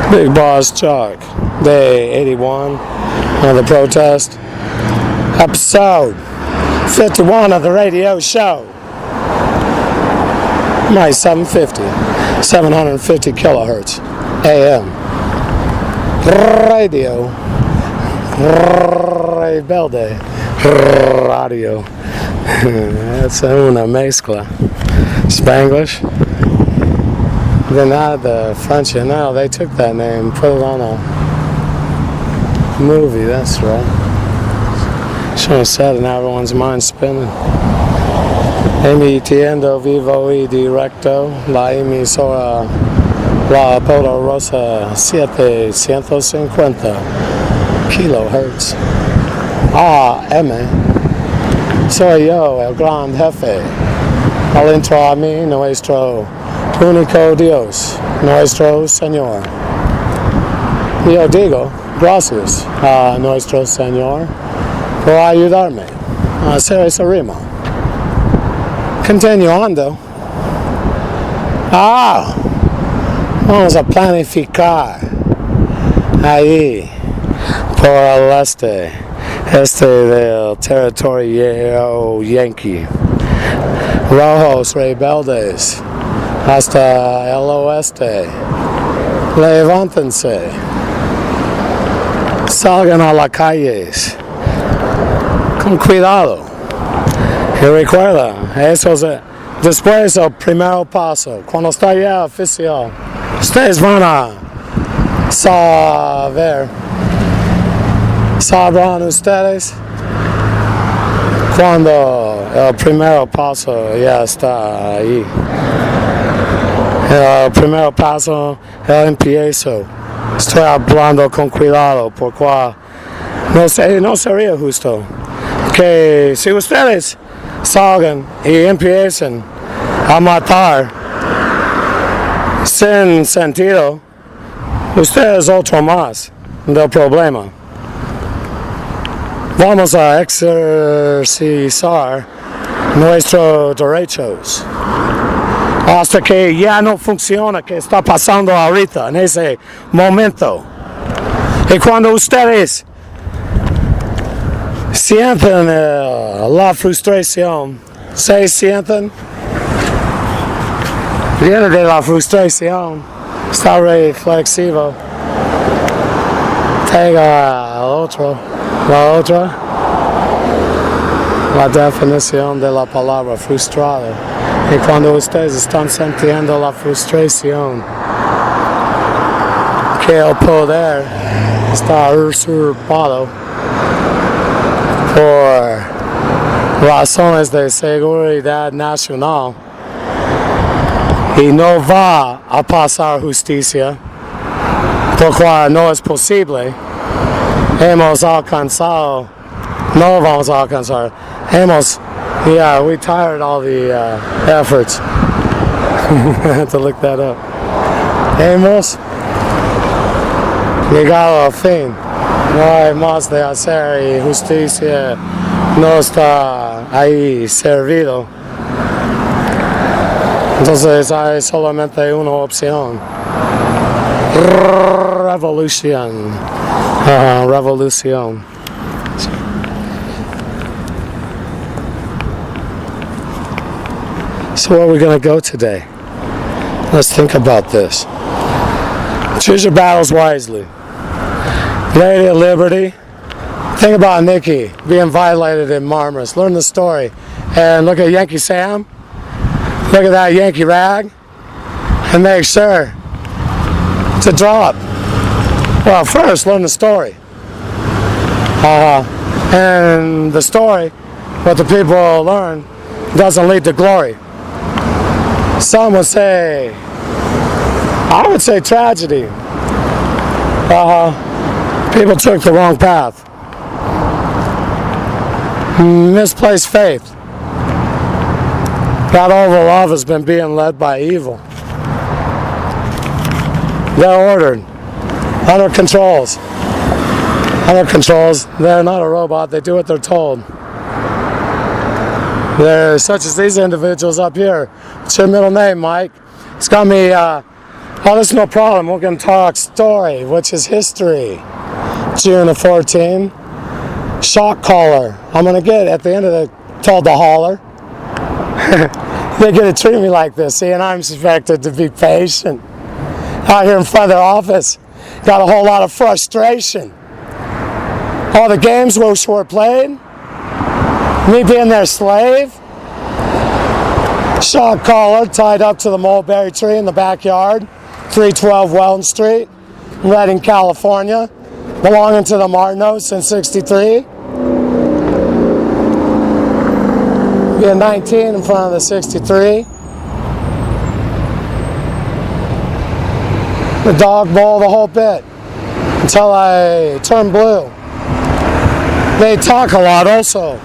Bigbossjock, day 81 of the protest, episode 51 of the radio show. My 750 kilohertz AM radio, rebelde radio. That's una mezcla. Spanglish. Then the French, they took that name, put it on a movie, that's right. Should have said it, now everyone's mind spinning. Emitiendo vivo y directo la emisora La Poderosa 750 kilohertz AM. Soy yo, el gran jefe. Al intro a mí, nuestro único Dios, nuestro Señor. Yo digo, gracias a nuestro Señor por ayudarme a hacer esa rima. Continuando. Vamos a planificar ahí por el este del territorio yankee. Rojos rebeldes hasta el oeste. Levántense. Salgan a las calles. Con cuidado. Y recuerda, eso es después el primer paso. Cuando está ya oficial, ustedes van a sabrán ustedes cuando el primer paso ya está ahí. El primer paso, el empiezo. Estoy hablando con cuidado porque no sería justo que si ustedes salgan y empiecen a matar sin sentido, ustedes otro más del problema. Vamos a ejercitar nuestros derechos hasta que ya no funciona, que está pasando ahorita, en ese momento. Y cuando ustedes sienten la frustración, se sienten, viene de la frustración, está reflexivo, tenga la otra, la definición de la palabra frustrado. Y cuando ustedes están sintiendo la frustración, que el poder está usurpado por razones de seguridad nacional y no va a pasar justicia, porque no es posible, hemos alcanzado, no vamos a alcanzar, we tired all the efforts. I had to look that up. Hemos llegado al fin. No hay más de hacer y justicia no está ahí servido. Entonces hay solamente una opción. Revolución. Revolución. So where are we going to go today? Let's think about this. Choose your battles wisely. Lady of Liberty. Think about Nikki being violated in Marmaris. Learn the story. And look at Yankee Sam. Look at that Yankee rag. And make sure to drop. Well, first, learn the story. And the story, what the people learn, doesn't lead to glory. Some would say, I would say tragedy. People took the wrong path. Misplaced faith. That Oval Office has been being led by evil. They're ordered. Under controls. They're not a robot. They do what they're told. They're such as these individuals up here. What's your middle name, Mike? It's got me Oh, there's no problem. We're going to talk story, which is history. June the 14th. Shock collar. I'm going to get at the end of the told to holler. They're going to treat me like this. See, and I'm expected to be patient. Out here in front of their office, got a whole lot of frustration. All the games which were played, me being their slave. Shock collar tied up to the mulberry tree in the backyard, 312 Weldon Street, Redding, California, belonging to the Martinos since '63. Being 19 in front of the 63. The dog bowl, the whole bit, until I turn blue. They talk a lot also.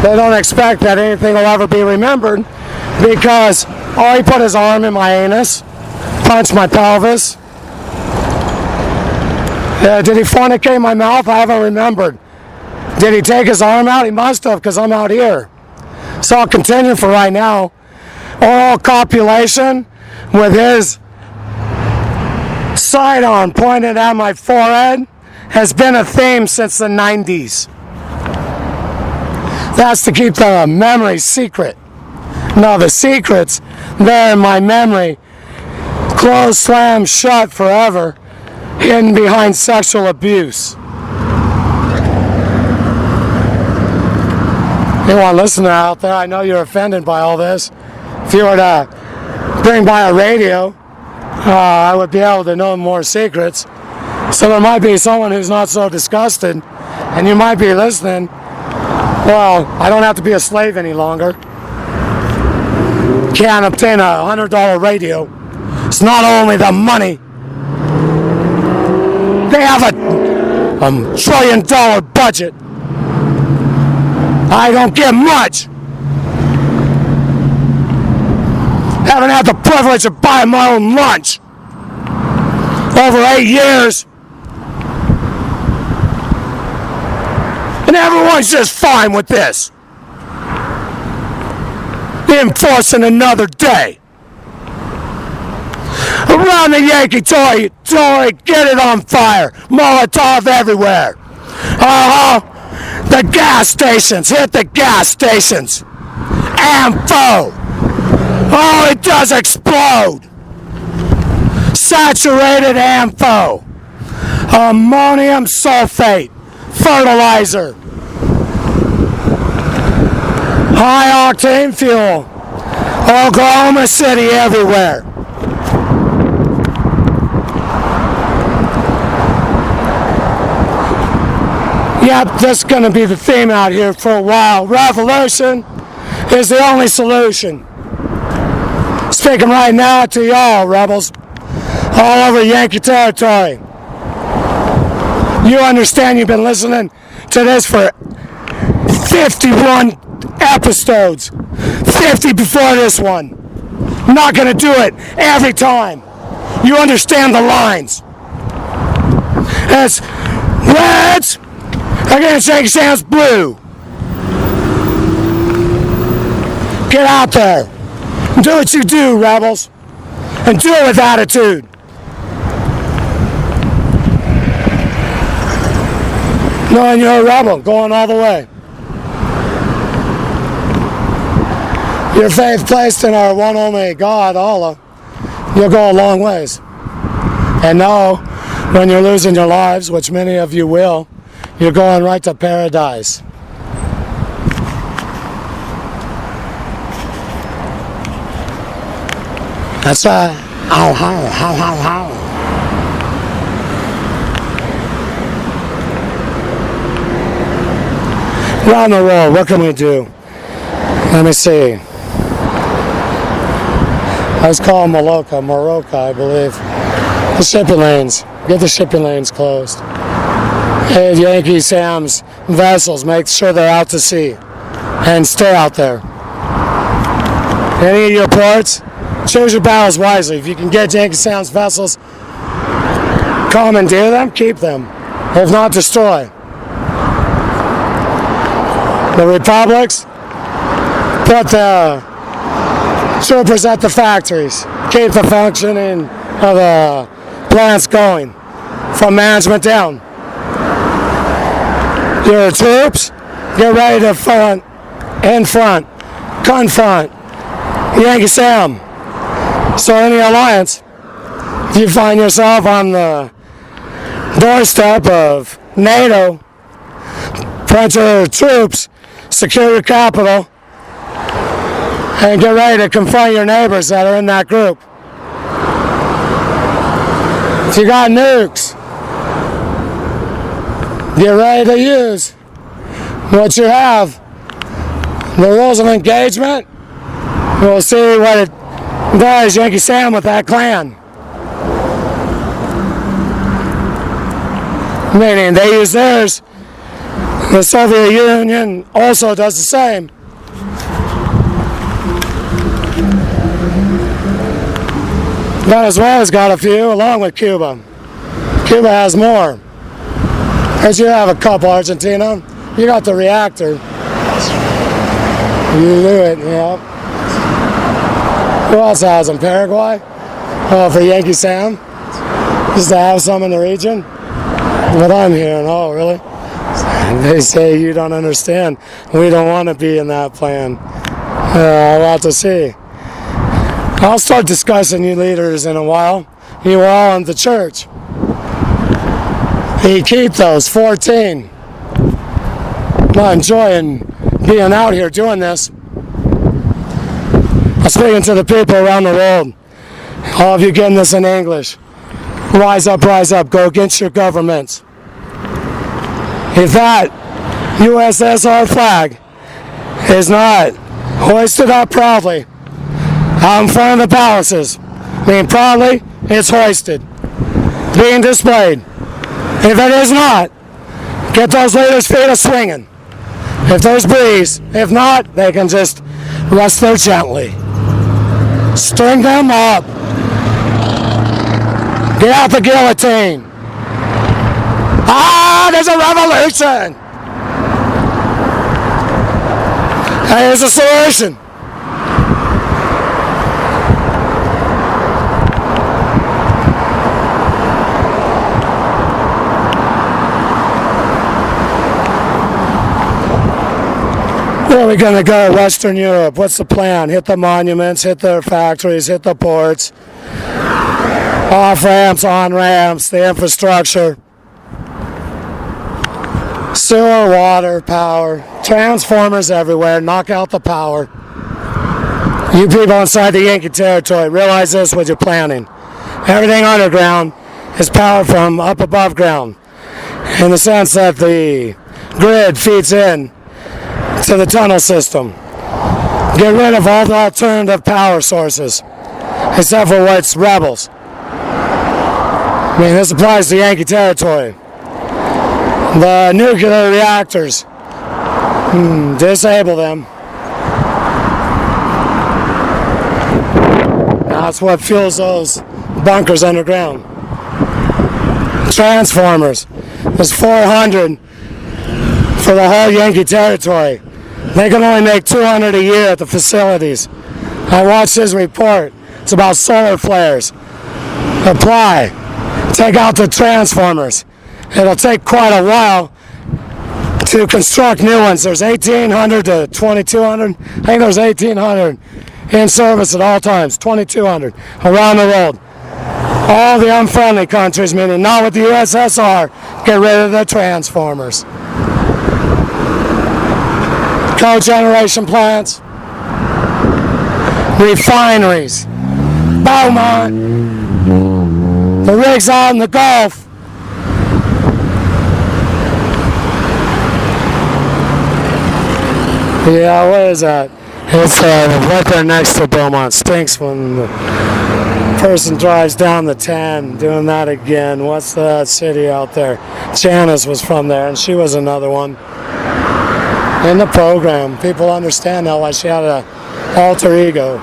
They don't expect that anything will ever be remembered because he put his arm in my anus, punched my pelvis. Did he fornicate my mouth? I haven't remembered. Did he take his arm out? He must have, because I'm out here. So I'll continue for right now. Oral copulation with his sidearm pointed at my forehead has been a theme since the 90s. That's to keep the memory secret. No, the secret's there in my memory. Closed, slammed shut forever, hidden behind sexual abuse. Anyone listener out there, I know you're offended by all this. If you were to bring by a radio, I would be able to know more secrets. So there might be someone who's not so disgusted, and you might be listening. Well, I don't have to be a slave any longer. Can't obtain a $100 radio. It's not only the money. They have a $1 trillion budget. I don't get much. Haven't had the privilege of buying my own lunch. Over 8 years. And everyone's just fine with this. Enforcing another day. Around the Yankee toy, get it on fire. Molotov everywhere. The gas stations, hit the gas stations. Ammo. Oh, it does explode. Saturated ammo. Ammonium sulfate. Fertilizer. High octane fuel. Oklahoma City everywhere. Yep, that's going to be the theme out here for a while. Revolution is the only solution. Speaking right now to y'all, rebels, all over Yankee territory. You understand you've been listening to this for 51 episodes. 50 before this one. I'm not going to do it every time. You understand the lines. It's Reds against Yankee Sounds Blue. Get out there. Do what you do, rebels. And do it with attitude. Knowing you're a rebel, going all the way. Your faith placed in our one only God, Allah, you'll go a long ways. And know, when you're losing your lives, which many of you will, you're going right to paradise. That's right. Ow, how, how. Round the world, what can we do? Let me see. I was called Morocco, I believe. The shipping lanes. Get the shipping lanes closed. Hey, Yankee Sam's vessels, make sure they're out to sea. And stay out there. Any of your ports, choose your battles wisely. If you can get Yankee Sam's vessels, commandeer them, keep them. If not, destroy. The republics, put the Troopers at the factories. Keep the functioning of the plants going from management down. Your troops, get ready to confront Yankee Sam. So in the alliance, if you find yourself on the doorstep of NATO, point your troops, secure your capital, and get ready to confront your neighbors that are in that group. If you got nukes, get ready to use what you have. The rules of engagement, we'll see what it does, Yankee Sam, with that clan. Meaning they use theirs. The Soviet Union also does the same. Venezuela's got a few, along with Cuba. Cuba has more. Because you have a couple, Argentina. You got the reactor. You do it, yeah. Who else has them? Paraguay? Oh, for Yankee Sam? Just to have some in the region? What I'm hearing, oh, really? They say you don't understand. We don't want to be in that plan. I'll have to see. I'll start discussing you leaders in a while. You all in the church. You keep those 14. I'm enjoying being out here doing this. I'm speaking to the people around the world. All of you getting this in English. Rise up, go against your governments. If that USSR flag is not hoisted up proudly out in front of the palaces, I mean proudly, it's hoisted, being displayed. If it is not, get those leaders' feet a swinging. If there's breeze, if not, they can just rest there gently. String them up. Get out the guillotine. Ah, there's a revolution. Here's a solution. Where are we going to go? Western Europe. What's the plan? Hit the monuments, hit the factories, hit the ports. Off ramps, on ramps, the infrastructure. Sewer, water, power. Transformers everywhere. Knock out the power. You people inside the Yankee territory, realize this with your planning. Everything underground is powered from up above ground. In the sense that the grid feeds in to the tunnel system. Get rid of all the alternative power sources, except for what's rebels. I mean, this applies to Yankee territory. The nuclear reactors, disable them. That's what fuels those bunkers underground. Transformers. There's 400 for the whole Yankee territory. They can only make 200 a year at the facilities. I watched his report. It's about solar flares. Apply. Take out the transformers. It'll take quite a while to construct new ones. There's 1,800 to 2,200. I think there's 1,800 in service at all times. 2,200 around the world. All the unfriendly countries, meaning not with the USSR, get rid of the transformers. Cogeneration plants, refineries, Beaumont, the rigs out in the Gulf. Yeah, what is that? It's right there next to Beaumont. Stinks when the person drives down the 10, doing that again. What's that city out there? Janice was from there, and she was another one. In the program, people understand now why she had an alter ego.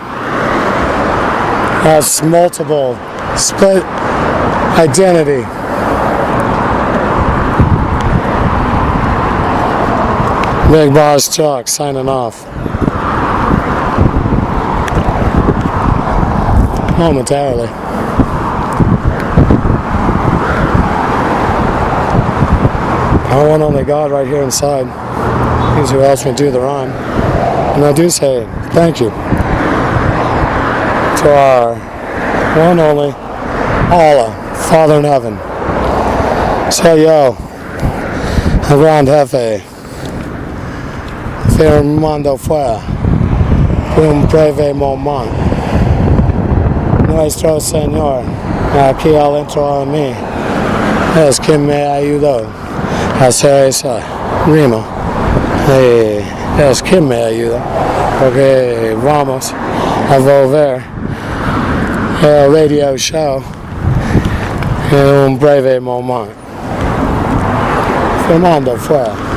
Has multiple, split identity. Bigbossjock signing off. momentarily. I want only God right here inside. He's who helps me do the rhyme. And I do say thank you to our one only Allah, Father in heaven. So yo, Grand Jefe, firmando fuera, un breve moment. Nuestro Señor, aquí adentro de mí, es quien me ayudó a hacer esa rima. Es quien me ayuda, porque vamos a volver el radio show en un breve momento. Firmando fuera.